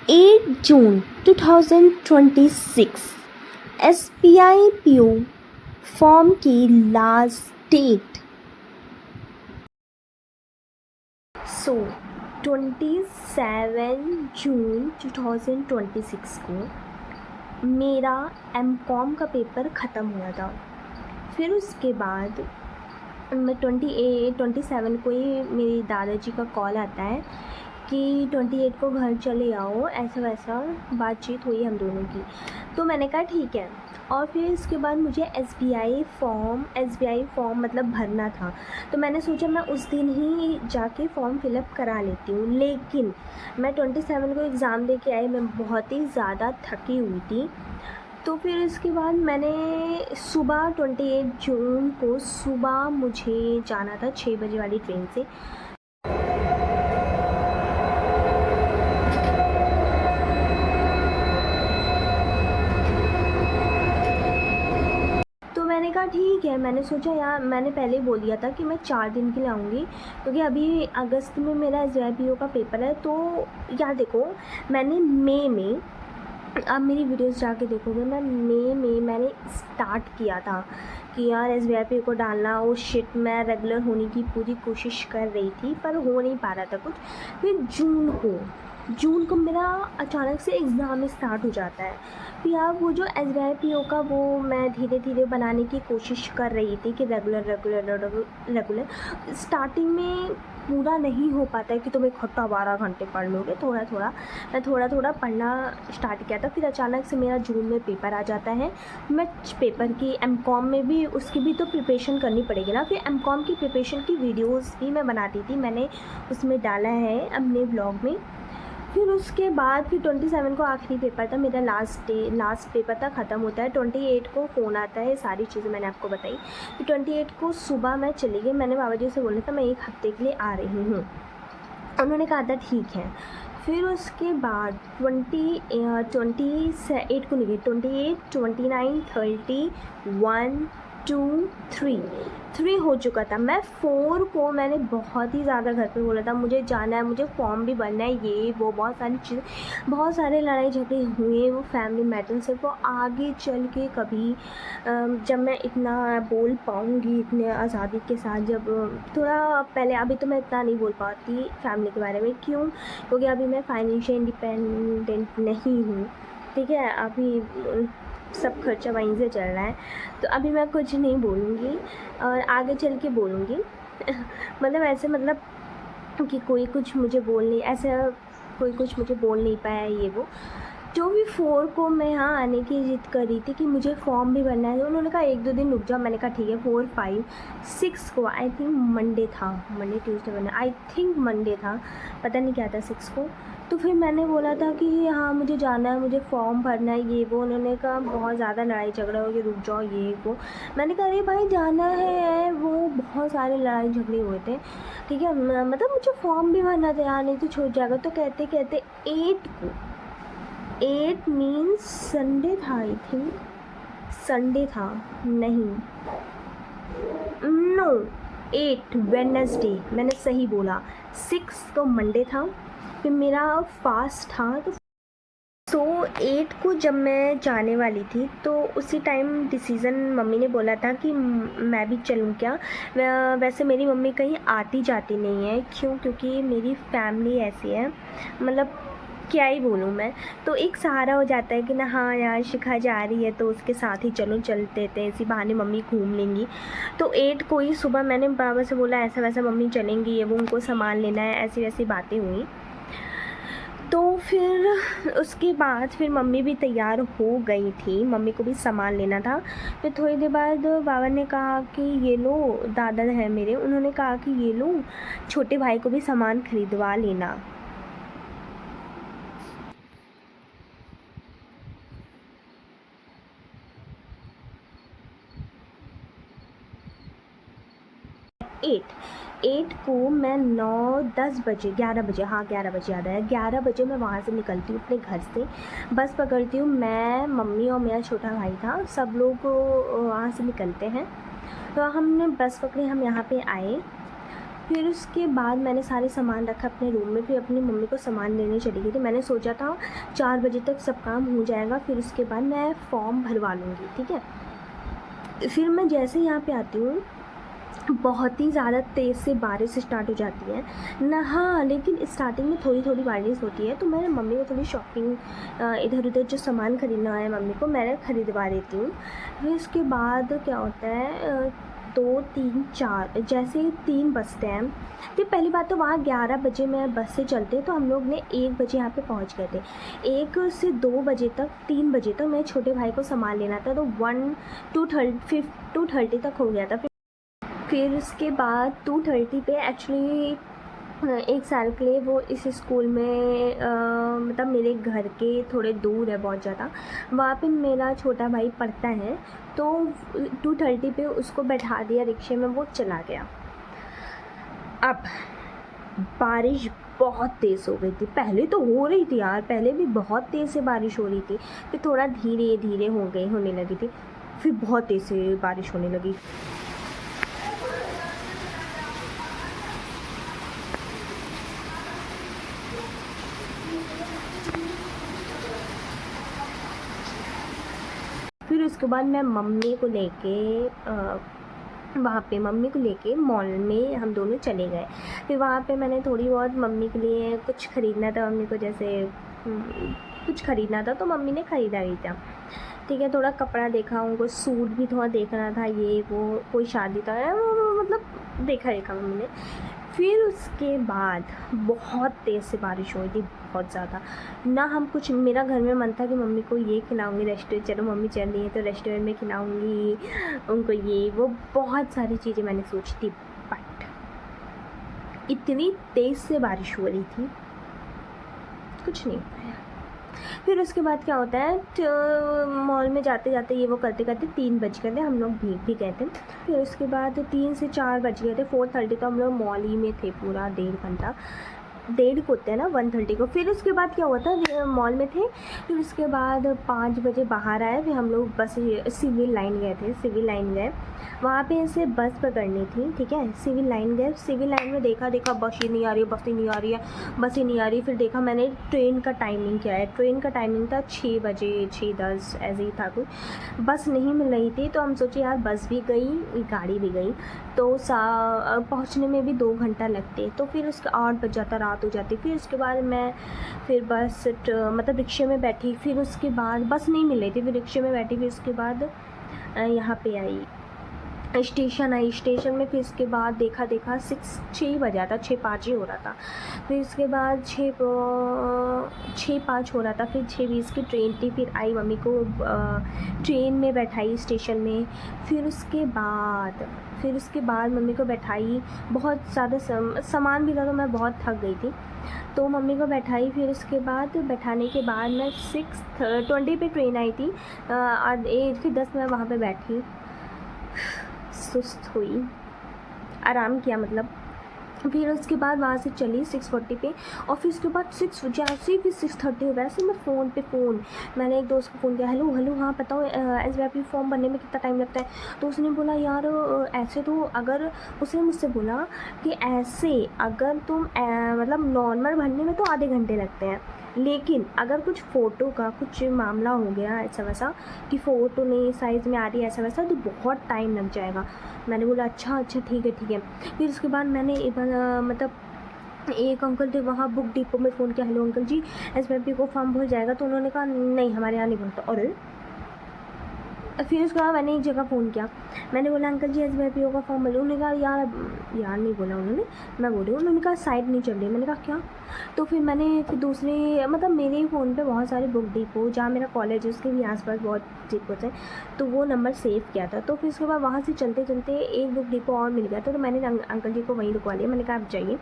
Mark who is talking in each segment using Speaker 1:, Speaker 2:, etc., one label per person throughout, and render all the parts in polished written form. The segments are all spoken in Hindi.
Speaker 1: 8 June 2026 SBI PO फॉर्म की लास्ट डेट। सो 27 जून 2026 को मेरा एमकॉम का पेपर ख़त्म हुआ था। फिर उसके बाद मैं 27 को ही मेरी दादाजी का कॉल आता है कि 28 को घर चले आओ, ऐसा वैसा बातचीत हुई हम दोनों की। तो मैंने कहा ठीक है। और फिर इसके बाद मुझे एसबीआई फॉर्म मतलब भरना था। तो मैंने सोचा मैं उस दिन ही जाके फॉर्म फिलअप करा लेती हूँ। लेकिन मैं 27 को एग्ज़ाम दे के आई, मैं बहुत ही ज़्यादा थकी हुई थी। तो फिर इसके बाद मैंने सुबह 28 जून को सुबह मुझे जाना था 6 बजे वाली ट्रेन से। मैंने कहा ठीक है। मैंने सोचा यार, मैंने पहले ही बोल दिया था कि मैं 4 दिन के लिए आऊँगी, क्योंकि अभी अगस्त में मेरा SBI का पेपर है। तो यार देखो, मैंने मई में, आप मेरी वीडियोस जाके देखोगे, मैं मई में मैंने स्टार्ट किया था कि यार SBI को डालना। वो शिट, मैं रेगुलर होने की पूरी कोशिश कर रही थी पर हो नहीं पा रहा था कुछ। फिर जून को मेरा अचानक से एग्ज़ाम स्टार्ट हो जाता है। फिर यार वो जो SBI का वो मैं धीरे धीरे बनाने की कोशिश कर रही थी कि रेगुलर स्टार्टिंग में पूरा नहीं हो पाता है कि तुम इकट्ठा 12 घंटे पढ़ लोगे। मैं थोड़ा थोड़ा पढ़ना स्टार्ट किया था। फिर अचानक से मेरा जून में पेपर आ जाता है। मैं पेपर की एमकॉम में भी, उसकी भी तो प्रिपरेशन करनी पड़ेगी ना। फिर एमकॉम की प्रिपरेशन की वीडियोस भी मैं बनाती थी, मैंने उसमें डाला है अपने ब्लॉग में। फिर उसके बाद फिर 27 को आखिरी पेपर था मेरा, लास्ट पेपर था, ख़त्म होता है। 28 को फ़ोन आता है, सारी चीज़ें मैंने आपको बताई। फिर 28 को सुबह मैं चली गई। मैंने बाबा जी से बोला था मैं 1 हफ़्ते के लिए आ रही हूँ। उन्होंने कहा था ठीक है। फिर उसके बाद 28 को निकली, 28, 29, 30, 1, 2, 3 हो चुका था। मैं 4 को मैंने बहुत ही ज़्यादा घर पे बोला था मुझे जाना है, मुझे फॉर्म भी भरना है, ये वो बहुत सारी चीज़ें, बहुत सारे लड़ाई झगड़े हुए वो फैमिली मैटर से। वो आगे चल के कभी जब मैं इतना बोल पाऊँगी इतने आज़ादी के साथ, जब थोड़ा पहले, अभी तो मैं इतना नहीं बोल पाती फैमिली के बारे में। क्यों? क्योंकि अभी मैं फाइनेंशियल इंडिपेंडेंट नहीं हूँ, ठीक है। अभी सब खर्चा वहीं से चल रहा है, तो अभी मैं कुछ नहीं बोलूँगी और आगे चल के बोलूँगी। मतलब ऐसे, मतलब कि कोई कुछ मुझे बोल नहीं, ऐसा कोई कुछ मुझे बोल नहीं पाया ये वो। जो भी 4 को मैं यहाँ आने की ज़िद कर रही थी कि मुझे फॉर्म भी भरना है, उन्होंने कहा 1-2 दिन रुक जाओ। मैंने कहा ठीक है। 4, 5, 6 को आई थिंक मंडे था, मंडे ट्यूसडे बना, आई थिंक मंडे था, पता नहीं क्या था 6 को। तो फिर मैंने बोला था कि हाँ मुझे जाना है, मुझे फॉर्म भरना है, ये वो। उन्होंने कहा बहुत ज़्यादा लड़ाई झगड़ा हो गया, रुक जाओ, ये वो। मैंने कहा अरे भाई जाना है, वो बहुत सारे लड़ाई झगड़े हुए थे, ठीक है। मतलब मुझे फॉर्म भी भरना था यार, नहीं तो छूट जाएगा। तो कहते 8 मीन्स संडे था, आई थिंक संडे था, नहीं नो 8 वेडनेसडे, मैंने सही बोला। 6 को मंडे था, फिर मेरा फास्ट था। तो 8 को जब मैं जाने वाली थी तो उसी टाइम डिसीज़न मम्मी ने बोला था कि मैं भी चलूँ क्या। वैसे मेरी मम्मी कहीं आती जाती नहीं है, क्यों? क्योंकि मेरी फैमिली ऐसी है, मतलब क्या ही बोलूँ मैं। तो एक सहारा हो जाता है कि ना, हाँ यार शिखा जा रही है तो उसके साथ ही चलते थे, इसी बहाने मम्मी घूम लेंगी। तो 8 को ही सुबह मैंने बाबा से बोला ऐसा वैसा मम्मी चलेंगी, ये वो उनको सामान लेना है, ऐसी वैसी बातें हुई। तो फिर उसके बाद फिर मम्मी भी तैयार हो गई थी, मम्मी को भी सामान लेना था। फिर थोड़ी देर बाद बाबा ने कहा कि ये लो, दादा है मेरे, उन्होंने कहा कि ये लो, छोटे भाई को भी सामान खरीदवा लेना। एट को मैं 9-10 बजे, 11 बजे, हाँ 11 बजे याद आया, 11 बजे मैं वहाँ से निकलती हूँ अपने घर से, बस पकड़ती हूँ। मैं, मम्मी और मेरा छोटा भाई था, सब लोग वहाँ से निकलते हैं। तो हमने बस पकड़ी, हम यहाँ पे आए। फिर उसके बाद मैंने सारे सामान रखा अपने रूम में, फिर अपनी मम्मी को सामान देने चली गई थी। मैंने सोचा था 4 बजे तक सब काम हो जाएगा, फिर उसके बाद मैं फॉर्म भरवा लूँगी, ठीक है। फिर मैं जैसे यहाँ पे आती हूँ, बहुत ही ज़्यादा तेज़ से बारिश स्टार्ट हो जाती है ना। हाँ, लेकिन स्टार्टिंग में थोड़ी थोड़ी बारिश होती है, तो मैं मम्मी को थोड़ी शॉपिंग इधर उधर जो सामान ख़रीदना है मम्मी को, मैं ख़रीदवा देती हूँ। फिर इसके बाद क्या होता है, 2 3 4 जैसे 3 बजते हैं। तो पहली बात तो वहाँ 11 बजे मैं बस से चलते, तो हम लोग ने 1 बजे यहाँ पे पहुँच गए थे। 1 से 2 बजे तक, 3 बजे तक मेरे छोटे भाई को सामान लेना था, तो 2:30 तक हो गया था। फिर उसके बाद 2:30 पे एक्चुअली 1 साल के लिए वो इस स्कूल में मतलब मेरे घर के थोड़े दूर है बहुत ज़्यादा, वहाँ पे मेरा छोटा भाई पढ़ता है। तो 2:30 पे उसको बैठा दिया रिक्शे में, वो चला गया। अब बारिश बहुत तेज़ हो गई थी, पहले तो हो रही थी यार, पहले भी बहुत तेज़ से बारिश हो रही थी, फिर थोड़ा धीरे धीरे होने लगी थी, फिर बहुत तेज़ से बारिश होने लगी। फिर उसके बाद मैं मम्मी को लेके वहाँ पे मम्मी को लेके मॉल में हम दोनों चले गए। फिर वहाँ पे मैंने थोड़ी बहुत मम्मी के लिए कुछ ख़रीदना था, मम्मी को जैसे कुछ ख़रीदना था, तो मम्मी ने ख़रीदा ही था, ठीक है। थोड़ा कपड़ा देखा, उनको सूट भी थोड़ा देखना था, ये वो कोई शादी था, मतलब देखा मम्मी ने। फिर उसके बाद बहुत तेज़ से बारिश हुई थी, बहुत ज़्यादा ना। हम कुछ, मेरा घर में मन था कि मम्मी को ये खिलाऊंगी, रेस्टोरेंट चलो मम्मी चल रही है तो रेस्टोरेंट में खिलाऊंगी उनको, ये वो बहुत सारी चीज़ें मैंने सोची थी, बट इतनी तेज़ से बारिश हो रही थी, कुछ नहीं पाया। फिर उसके बाद क्या होता है, तो मॉल में जाते जाते ये वो करते करते 3 बज गए थे, हम लोग भीग भी गए थे। फिर उसके बाद 3 से 4 बज गए थे, 4:30 तो हम लोग मॉल ही में थे पूरा 1.5 घंटा, 1:30 को होते हैं ना, 1:30 को। फिर उसके बाद क्या हुआ था, मॉल में थे। फिर उसके बाद 5 बजे बाहर आए, फिर हम लोग बस सिविल लाइन गए थे, सिविल लाइन गए, वहाँ पे ऐसे बस पकड़नी थी, ठीक है। सिविल लाइन गए, सिविल लाइन में देखा बस ही नहीं आ रही है, बस ही नहीं आ रही है, बस ही नहीं आ रही। फिर देखा मैंने ट्रेन का टाइमिंग क्या है, ट्रेन का टाइमिंग था 6 बजे, 6:10 ऐसे ही था कुछ, बस नहीं मिल रही थी। तो हम सोचे यार बस भी गई, गाड़ी भी गई, तो पहुँचने में भी 2 घंटा लगते, तो फिर उसका 8 बज जाता, रात हो जाती। फिर उसके बाद मैं फिर बस मतलब रिक्शे में बैठी, फिर उसके बाद बस नहीं मिल रही थी, फिर रिक्शे में बैठी। फिर उसके बाद यहाँ पे आई, स्टेशन आई, स्टेशन में फिर इसके बाद देखा 6 बजा था, 6:05 ही हो रहा था। फिर इसके बाद 6:05 हो रहा था, फिर 6:20 की ट्रेन थी। फिर आई, मम्मी को ट्रेन में बैठाई स्टेशन में। फिर उसके बाद मम्मी को बैठाई, बहुत ज़्यादा सामान भी था, तो मैं बहुत थक गई थी, तो मम्मी को बैठाई। फिर उसके बाद बैठाने के बाद मैं 6:20 पे ट्रेन आई थी, 8:10 मैं वहाँ पे बैठी, सुस्त हुई, आराम किया मतलब। फिर उसके बाद वहाँ से चली 6:40 पे, और फिर उसके बाद 6 जैसे फिर 6:30 हो गया। ऐसे मैं फ़ोन मैंने एक दोस्त को फ़ोन किया, हेलो हाँ बताओ SVIP फॉर्म भरने में कितना टाइम लगता है। तो उसने बोला यार ऐसे तो, अगर उसने मुझसे बोला कि ऐसे अगर तुम मतलब नॉर्मल भरने में तो आधे घंटे लगते हैं, लेकिन अगर कुछ फ़ोटो का कुछ मामला हो गया ऐसा वैसा कि फ़ोटो नहीं साइज़ में आ रही है ऐसा वैसा, तो बहुत टाइम लग जाएगा। मैंने बोला अच्छा ठीक है। फिर उसके बाद मैंने एक बार मतलब एक अंकल थे वहाँ बुक डिपो में फ़ोन किया, हेलो अंकल जी SVIP को फॉर्म भर जाएगा। तो उन्होंने कहा नहीं हमारे यहाँ नहीं भरता। और फिर उसके बाद मैंने एक जगह फ़ोन किया, मैंने बोला अंकल जी SVIP का फॉर्म भरो। उन्होंने कहा यार नहीं बोला उन्होंने, मैं बोल रही हूँ। उन्होंने कहा साइट नहीं चल रही। मैंने कहा क्या? तो फिर मैंने दूसरे मतलब मेरे फ़ोन पे बहुत सारे बुक डिपो, जहाँ मेरा कॉलेज है उसके भी आसपास बहुत डिपोज हैं, तो वो नंबर सेव किया था। तो फिर उसके बाद वहाँ से चलते चलते एक बुक डिपो और मिल गया था, तो मैंने अंकल जी को वहीं रुकवा लिया। मैंने कहा आप जाइए।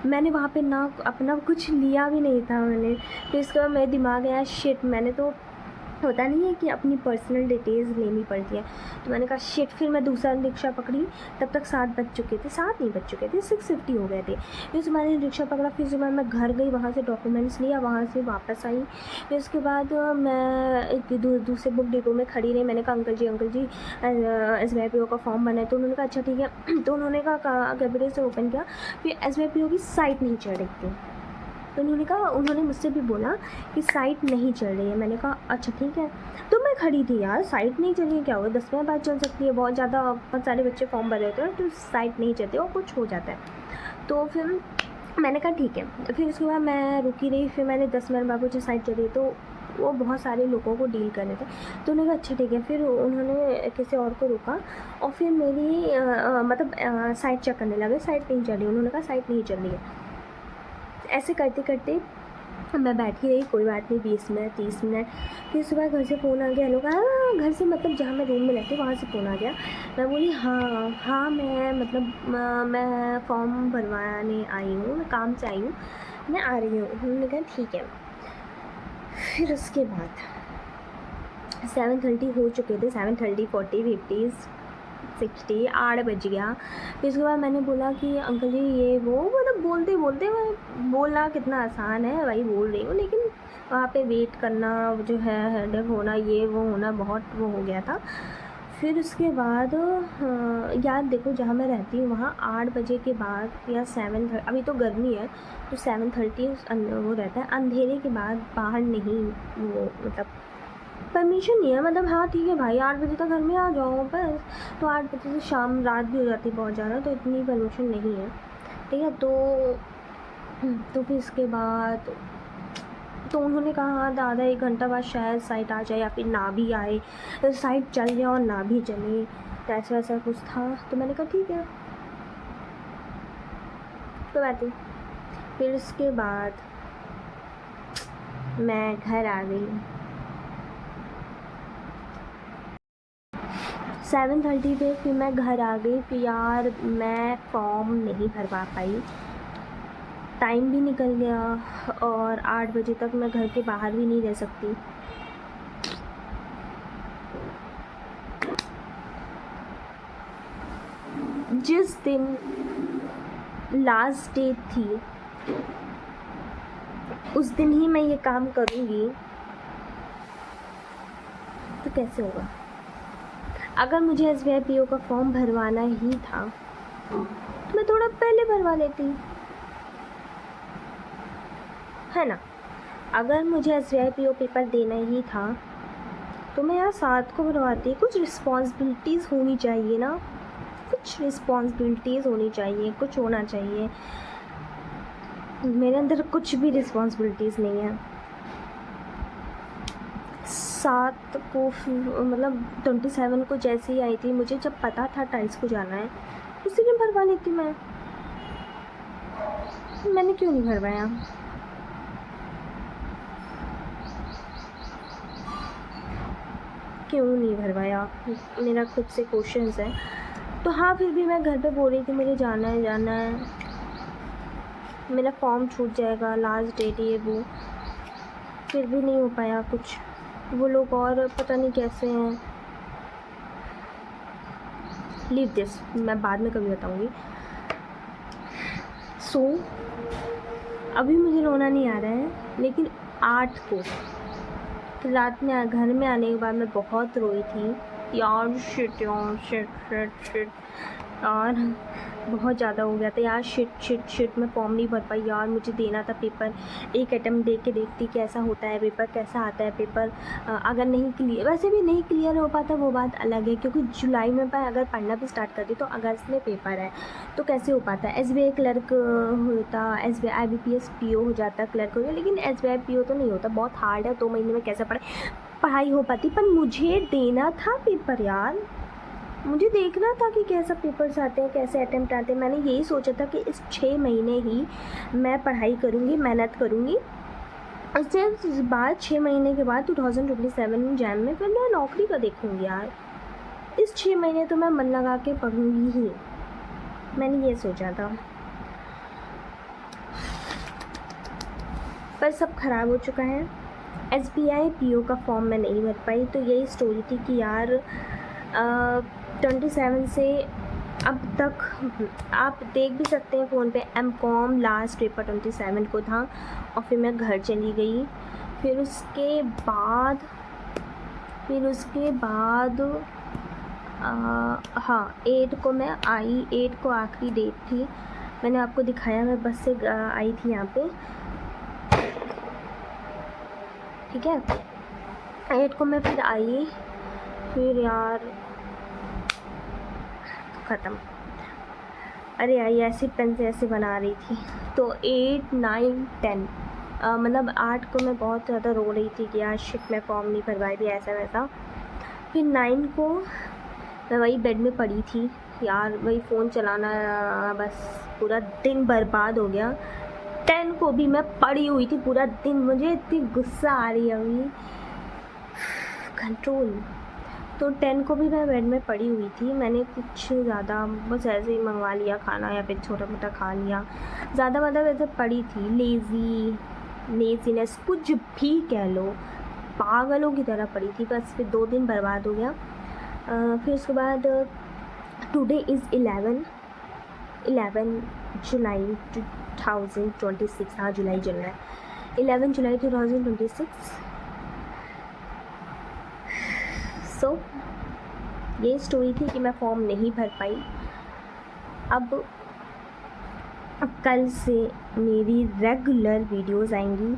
Speaker 1: मैंने वहाँ पर ना अपना कुछ लिया भी नहीं था मैंने। फिर उसके बाद मेरे दिमाग आया शिट, मैंने तो होता नहीं है कि अपनी पर्सनल डिटेल्स लेनी पड़ती है। तो मैंने कहा शिट, फिर मैं दूसरा रिक्शा पकड़ी। तब तक 7 बज चुके थे, 7 नहीं बज चुके थे, 6:50 हो गए थे। फिर उसके बाद मैंने रिक्शा पकड़ा, फिर उसके बाद मैं घर गई, वहाँ से डॉक्यूमेंट्स लिया, वहाँ से वापस आई। फिर उसके बाद मैं एक दूसरे बुक डिपो में खड़ी रही। मैंने कहा अंकल जी SBIPO का फॉर्म बना है। तो उन्होंने कहा अच्छा ठीक है। तो उन्होंने कहा कैपिटल से ओपन किया, फिर SBIPO की साइट नहीं चढ़ रही थी। तो उन्होंने मुझसे भी बोला कि साइट नहीं चल रही है। मैंने कहा अच्छा ठीक है। तो मैं खड़ी थी यार, साइट नहीं चल रही है, क्या हुआ, 10 मिनट बाद चल सकती है, बहुत सारे बच्चे फॉर्म भरे होते हैं तो साइट नहीं चलती और कुछ हो जाता है। तो फिर मैंने कहा ठीक है। फिर उसके बाद मैं रुकी रही, फिर मैंने 10 मिनट बाद मुझे साइट चली तो वो बहुत सारे लोगों को डील करने थे। तो उन्होंने कहा अच्छा ठीक है। फिर उन्होंने किसी और को रोका और फिर मेरी साइट चेक करने लगे, साइट नहीं चल रही। उन्होंने कहा साइट नहीं चल रही है। ऐसे करते करते मैं बैठी रही, कोई बात नहीं, 20 मिनट 30 मिनट। फिर सुबह घर से फ़ोन आ गया। लोग घर से मतलब जहाँ मैं रूम में रहती हूँ वहाँ से फ़ोन आ गया। मैं बोली हाँ मैं मैं फॉर्म भरवाने आई हूँ, मैं काम से आई हूँ, मैं आ रही हूँ। उन्होंने कहा ठीक है। फिर उसके बाद 7:30 हो चुके थे, 7:30 40 50 60 8 बज गया। फिर उसके बाद मैंने बोला कि अंकल जी ये वो, मतलब बोलते बोलते मैं बोलना कितना आसान है, वही बोल रही हूँ, लेकिन वहाँ पे वेट करना जो है, हेडेक होना, ये वो होना, बहुत वो हो गया था। फिर उसके बाद यार देखो जहाँ मैं रहती हूँ वहाँ 8 बजे के बाद या 7:30, अभी तो गर्मी है तो 7:30 वो रहता है, अंधेरे के बाद बाहर नहीं, वो मतलब परमिशन नहीं है। मतलब हाँ ठीक है भाई, 8 बजे तक घर में आ जाओ बस। तो 8 बजे से शाम रात भी हो जाती है बहुत ज़्यादा, तो इतनी परमिशन नहीं है, ठीक है। तो फिर इसके बाद तो उन्होंने कहा हाँ आधा 1 घंटा बाद शायद साइट आ जाए या फिर ना भी आए, तो साइट चल जाए और ना भी चले, तो ऐसा वैसा कुछ था। तो मैंने कहा ठीक है, तो बात नहीं। फिर उसके बाद मैं घर आ गई 7:30 पे। फिर मैं घर आ गई। फिर यार मैं फॉर्म नहीं भरवा पाई, टाइम भी निकल गया और 8 बजे तक मैं घर के बाहर भी नहीं रह सकती। जिस दिन लास्ट डेट थी उस दिन ही मैं ये काम करूँगी तो कैसे होगा। अगर मुझे SBIPO का फॉर्म भरवाना ही था तो मैं थोड़ा पहले भरवा लेती, है ना। अगर मुझे SBIPO पेपर देना ही था तो मैं यार 7 को भरवाती। कुछ रिस्पॉन्सिबिलिटीज़ होनी चाहिए ना, कुछ रिस्पॉन्सिबिलिटीज़ होनी चाहिए, कुछ होना चाहिए। मेरे अंदर कुछ भी रिस्पॉन्सिबिलिटीज़ नहीं है। 7 को मतलब 27 को जैसे ही आई थी, मुझे जब पता था टाइल्स को जाना है उसी दिन भरवा लेती मैंने क्यों नहीं भरवाया। क्यों नहीं भरवाया, मेरा खुद से क्वेश्चंस है। तो हाँ फिर भी मैं घर पे बोल रही थी मुझे जाना है, मेरा फॉर्म छूट जाएगा, लास्ट डेट ये वो, फिर भी नहीं हो पाया कुछ। वो लोग और पता नहीं कैसे हैं। लीव दिस, मैं बाद में कभी बताऊँगी। सो अभी मुझे रोना नहीं आ रहा है, लेकिन 8 को रात में घर में आने के बाद मैं बहुत रोई थी यार। शिट यार बहुत ज़्यादा हो गया था यार। शिट मैं फॉर्म नहीं भर पाई यार, मुझे देना था पेपर। एक अटेम्प्ट दे के देखती कैसा होता है पेपर, कैसा आता है पेपर। अगर नहीं क्लियर, वैसे भी नहीं क्लियर हो पाता वो बात अलग है, क्योंकि जुलाई में मैं अगर पढ़ना भी स्टार्ट करती तो अगस्त में पेपर है, तो कैसे हो पाता है। SBI क्लर्क होता, SBI IBPS PO हो जाता, क्लर्क हो गया, लेकिन SBI PO तो नहीं होता, बहुत हार्ड है। 2 महीने में कैसे पढ़ाई हो पाती। पर मुझे देना था पेपर यार, मुझे देखना था कि कैसा पेपर्स आते हैं, कैसे अटेम्प्ट आते हैं। मैंने यही सोचा था कि इस 6 महीने ही मैं पढ़ाई करूँगी, मेहनत करूँगी। उसके बाद 6 महीने के बाद 2027 जैन में फिर मैं नौकरी का देखूँगी यार। इस 6 महीने तो मैं मन लगा के पढ़ूँगी ही, मैंने ये सोचा था। पर सब ख़राब हो चुका है। SBI PO का फॉर्म मैं नहीं भर पाई, तो यही स्टोरी थी कि यार 27 से अब तक आप देख भी सकते हैं फ़ोन पे MCOM लास्ट पेपर 27 को था और फिर मैं घर चली गई। फिर उसके बाद हाँ 8 को मैं आई, 8 को आखिरी डेट थी। मैंने आपको दिखाया मैं बस से आई थी यहाँ पे, ठीक है। 8 को मैं फिर आई, फिर यार ख़त्म। अरे यार ऐसी पेन से ऐसे बना रही थी। तो 8, 9, 10 मतलब 8 को मैं बहुत ज़्यादा रो रही थी कि यार शिट मैं फॉर्म नहीं भरवाई थी ऐसा वैसा। फिर 9 को मैं वही बेड में पड़ी थी यार, वही फ़ोन चलाना, बस पूरा दिन बर्बाद हो गया। 10 को भी मैं पड़ी हुई थी पूरा दिन, मुझे इतनी गुस्सा आ रही है अभी, कंट्रोल। तो 10 को भी मैं बेड में पड़ी हुई थी। मैंने कुछ ज़्यादा बस ऐसे ही मंगवा लिया खाना या फिर छोटा मोटा खा लिया, ज़्यादा मतलब ऐसे पड़ी थी। लेज़ीनेस कुछ भी कह लो, पागलों की तरह पड़ी थी बस। फिर 2 दिन बर्बाद हो गया। फिर उसके बाद टुडे इज़ 11 जुलाई 2026। हाँ जुलाई चल रहा है, 11 जुलाई 2026। सो ये स्टोरी थी कि मैं फॉर्म नहीं भर पाई। अब कल से मेरी रेगुलर वीडियोस आएंगी।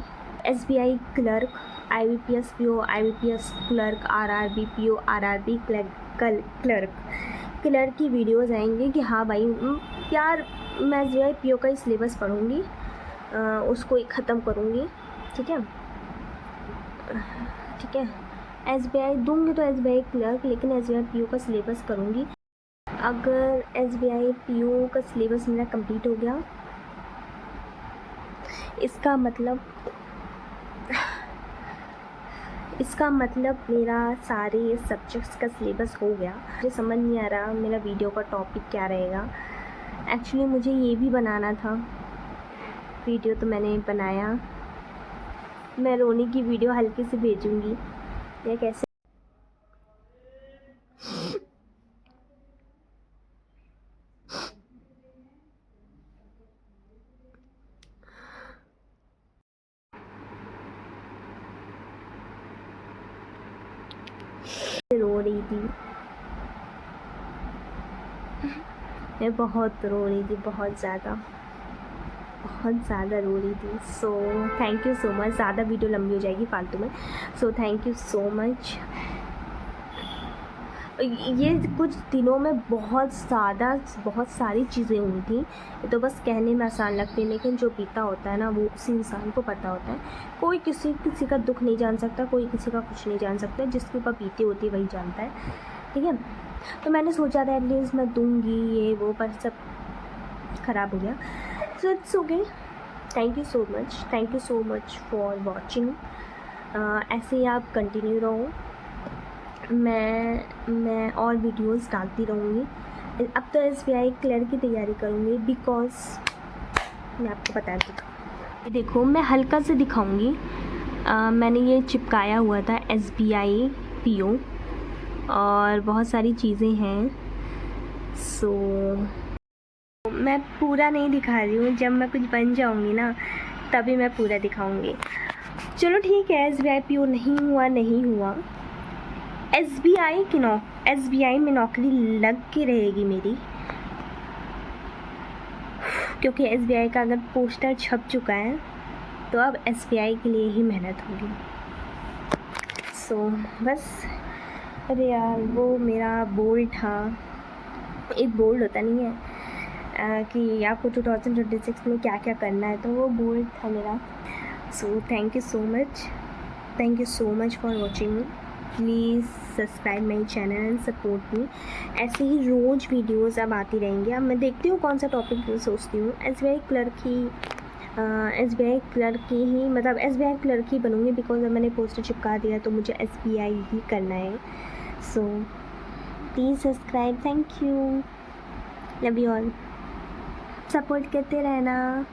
Speaker 1: SBI clerk, IBPS PO, IBPS clerk, RRB PO, RRB clerk की वीडियोस आएंगी कि हाँ भाई यार मैं SBI PO का ही सिलेबस पढ़ूँगी, उसको ही ख़त्म करूँगी, ठीक है। SBI दूँगी तो SBI क्लर्क, लेकिन SBI PO का सिलेबस करूँगी। अगर SBI PO का सिलेबस मेरा कंप्लीट हो गया, इसका मतलब मेरा सारे सब्जेक्ट्स का सिलेबस हो गया। मुझे समझ नहीं आ रहा मेरा वीडियो का टॉपिक क्या रहेगा। एक्चुअली मुझे ये भी बनाना था वीडियो, तो मैंने बनाया। मैं रोने की वीडियो हल्की से भेजूँगी या कैसे रो रही थी। मैं बहुत रो रही थी, बहुत ज़्यादा रो रही थी। So thank you so much. ज़्यादा वीडियो लंबी हो जाएगी फालतू में, so thank you so much. ये कुछ दिनों में बहुत सारी चीज़ें हुई थी। ये तो बस कहने में आसान लगती है, लेकिन जो बीता होता है ना वो उसी इंसान को पता होता है। कोई किसी का दुख नहीं जान सकता, कोई किसी का कुछ नहीं जान सकता, जिसके ऊपर बीती होती है वही जानता है, ठीक है। तो मैंने सोचा था एटलीस्ट मैं दूँगी ये वो, पर सब ख़राब हो गया। So it's okay. Thank you so much for watching. ऐसे ही आप कंटिन्यू रहो, मैं और वीडियोस डालती रहूँगी। अब तो SBI क्लर्क की तैयारी करूँगी, बिकॉज़ मैं आपको बता दूँ, देखो मैं हल्का से दिखाऊँगी। मैंने ये चिपकाया हुआ था SBI PO और बहुत सारी चीज़ें हैं। सो मैं पूरा नहीं दिखा रही हूँ, जब मैं कुछ बन जाऊँगी ना तभी मैं पूरा दिखाऊँगी। चलो ठीक है, SBI PO नहीं हुआ। SBI में नौकरी लग के रहेगी मेरी, क्योंकि SBI का अगर पोस्टर छप चुका है तो अब SBI के लिए ही मेहनत होगी। सो बस। अरे यार वो मेरा बोल था, एक बोल होता नहीं है कि आपको 2026 में क्या क्या करना है, तो वो बोल था मेरा। So thank you so much for watching. Please subscribe my channel and support me. ऐसे ही रोज़ वीडियोस अब आती रहेंगी। अब मैं देखती हूँ कौन सा टॉपिक सोचती हूँ। SBI क्लर्क ही बनूँगी, बिकॉज अब मैंने पोस्टर चिपका दिया तो मुझे SBI ही करना है। So please subscribe. Thank you, love you all, support करते रहना।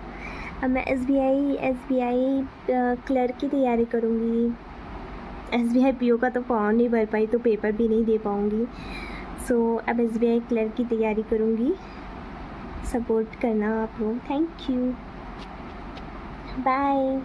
Speaker 1: अब मैं एस बी आई क्लर्क की तैयारी करूँगी। SBI PO का तो फॉर्म नहीं भर पाई तो पेपर भी नहीं दे पाऊँगी। सो अब SBI क्लर्क की तैयारी करूँगी। सपोर्ट करना आप लोग। Thank you, bye.